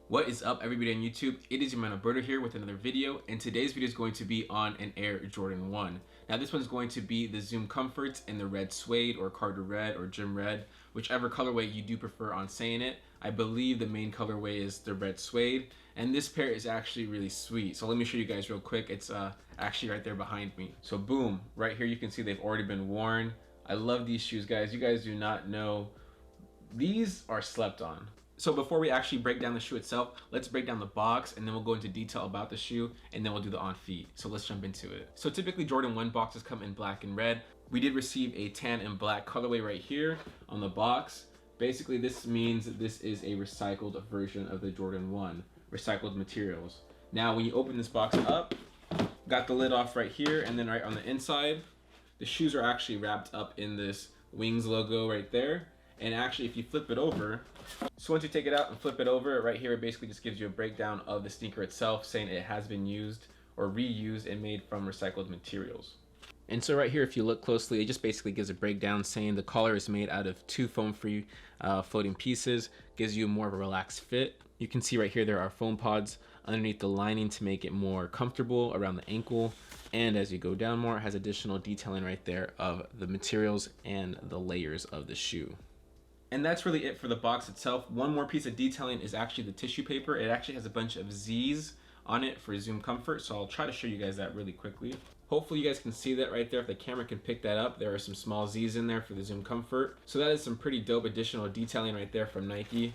What is up, everybody on YouTube? It is your man Alberto here with another video, and today's video is going to be on an Air Jordan 1. Now this one's going to be the Zoom Comfort in the red suede or Carter red or gym red, whichever colorway you do prefer on saying it. I believe the main colorway is the red suede, and this pair is actually really sweet. So let me show you guys real quick. It's actually right there behind me. So boom, right here you can see they've already been worn. I love these shoes, guys. You guys do not know. These are slept on. So before we actually break down the shoe itself, let's break down the box and then we'll go into detail about the shoe and then we'll do the on feet. So let's jump into it. So typically Jordan 1 boxes come in black and red. We did receive a tan and black colorway right here on the box. Basically this means that this is a recycled version of the Jordan 1, recycled materials. Now when you open this box up, got the lid off right here, and then right on the inside, the shoes are actually wrapped up in this Wings logo right there. And actually if you flip it over, so once you take it out and flip it over, right here it basically just gives you a breakdown of the sneaker itself, saying it has been used or reused and made from recycled materials. And so right here, if you look closely, it just basically gives a breakdown saying the collar is made out of 2 foam-free floating pieces, gives you more of a relaxed fit. You can see right here there are foam pods underneath the lining to make it more comfortable around the ankle. And as you go down more, it has additional detailing right there of the materials and the layers of the shoe. And that's really it for the box itself. One more piece of detailing is actually the tissue paper. It actually has a bunch of Z's on it for Zoom Comfort, so I'll try to show you guys that really quickly. Hopefully you guys can see that right there. If the camera can pick that up, there are some small Z's in there for the Zoom Comfort. So that is some pretty dope additional detailing right there from Nike.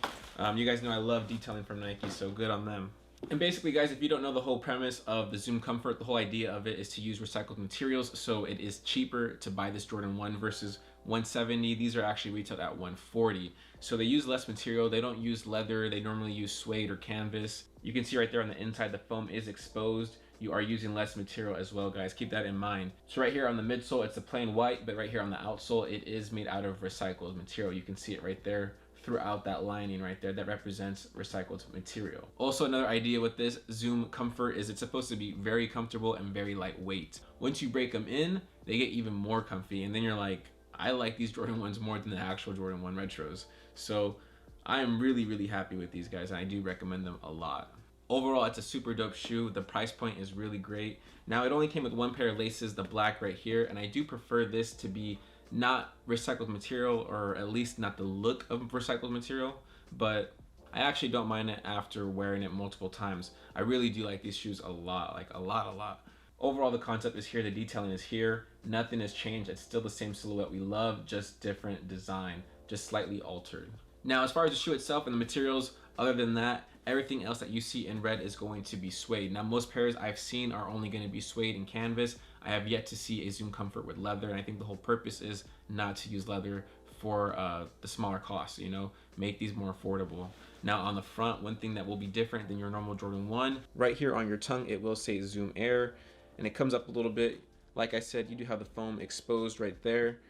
You guys know I love detailing from Nike, so good on them. And basically, guys, if you don't know the whole premise of the Zoom Comfort, the whole idea of it is to use recycled materials, so it is cheaper to buy this Jordan 1 versus 170. These are actually retailed at 140. So they use less material. They don't use leather. They normally use suede or canvas. You can see right there on the inside, the foam is exposed. You are using less material as well, guys. Keep that in mind. So right here on the midsole, it's a plain white, but right here on the outsole, it is made out of recycled material. You can see it right there throughout that lining right there that represents recycled material. Also, another idea with this Zoom Comfort is it's supposed to be very comfortable and very lightweight. Once you break them in, they get even more comfy, and then you're like, I like these Jordan 1s more than the actual Jordan 1 retros. So I am really happy with these guys, and I do recommend them a lot. Overall, it's a super dope shoe. The price point is really great. Now, it only came with one pair of laces, the black right here, and I do prefer this to be not recycled material, or at least not the look of recycled material, but I actually don't mind it after wearing it multiple times. I really do like these shoes a lot, like a lot. Overall, the concept is here, the detailing is here, nothing has changed. It's still the same silhouette we love, just different design, just slightly altered. Now, as far as the shoe itself and the materials, other than that, everything else that you see in red is going to be suede. Now, most pairs I've seen are only going to be suede and canvas. I have yet to see a Zoom Comfort with leather, and I think the whole purpose is not to use leather for the smaller costs, you know, make these more affordable. Now on the front, one thing that will be different than your normal Jordan 1, right here on your tongue, it will say Zoom Air, and it comes up a little bit. Like I said, you do have the foam exposed right there.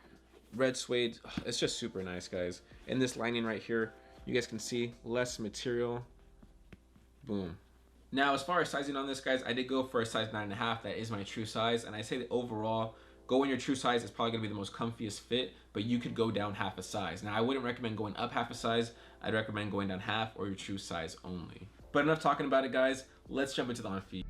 Red suede, it's just super nice, guys. And this lining right here, you guys can see less material. Boom. Now, as far as sizing on this, guys, I did go for a size 9.5. That is my true size, and I say that overall, go in your true size is probably gonna be the most comfiest fit, but you could go down half a size. Now, I wouldn't recommend going up half a size. I'd recommend going down half or your true size only. But enough talking about it, guys. Let's jump into the on feet.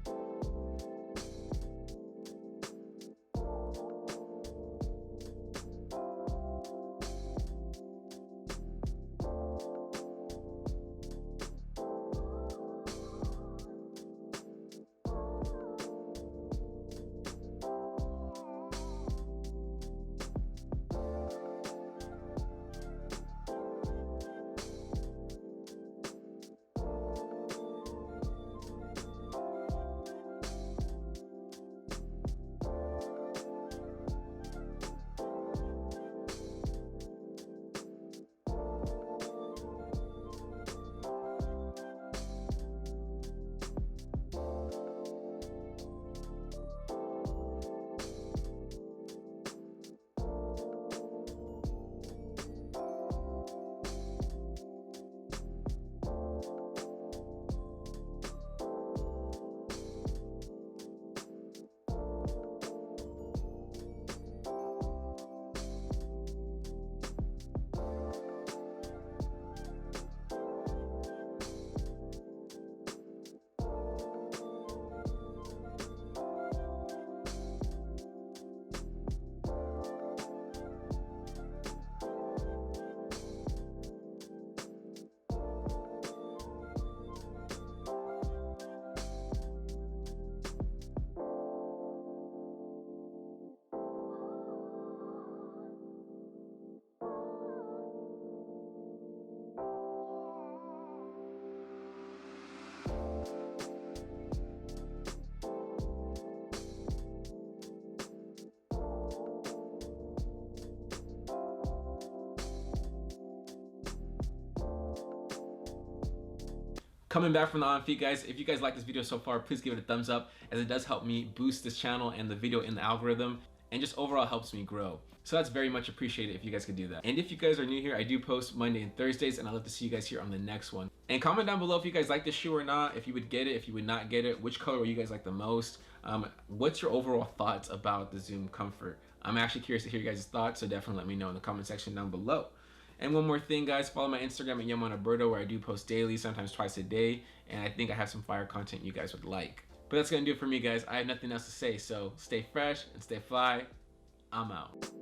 Coming back from the on feed, guys, if you guys like this video so far, please give it a thumbs up, as it does help me boost this channel and the video in the algorithm, and just overall helps me grow. So that's very much appreciated if you guys could do that. And if you guys are new here, I do post Monday and Thursdays, and I'd love to see you guys here on the next one. And comment down below if you guys like this shoe or not, if you would get it, if you would not get it, which color would you guys like the most. What's your overall thoughts about the Zoom Comfort? I'm actually curious to hear you guys' thoughts, so definitely let me know in the comment section down below. And one more thing, guys, follow my Instagram at YoungMonAlberto, where I do post daily, sometimes twice a day, and I think I have some fire content you guys would like. But that's gonna do it for me, guys. I have nothing else to say, so stay fresh and stay fly. I'm out.